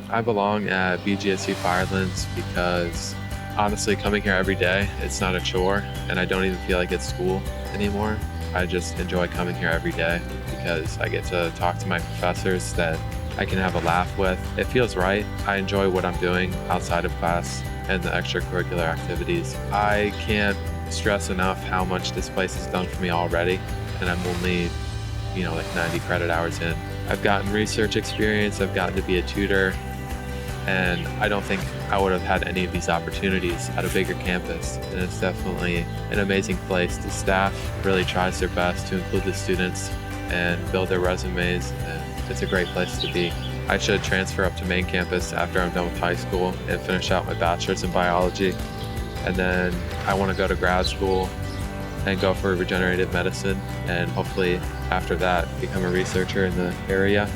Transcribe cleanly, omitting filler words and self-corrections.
I belong at BGSU Firelands because honestly, coming here every day, it's not a chore, and I don't even feel like it's school anymore. I just enjoy coming here every day because I get to talk to my professors that I can have a laugh with. It feels right. I enjoy what I'm doing outside of class and the extracurricular activities. I can't stress enough how much this place has done for me already, and I'm only, like 90 credit hours in. I've gotten research experience, I've gotten to be a tutor, and I don't think I would have had any of these opportunities at a bigger campus. And it's definitely an amazing place. The staff really tries their best to include the students and build their resumes, and it's a great place to be. I should transfer up to main campus after I'm done with high school and finish out my bachelor's in biology. And then I want to go to grad school and go for regenerative medicine, and hopefully after that become a researcher in the area.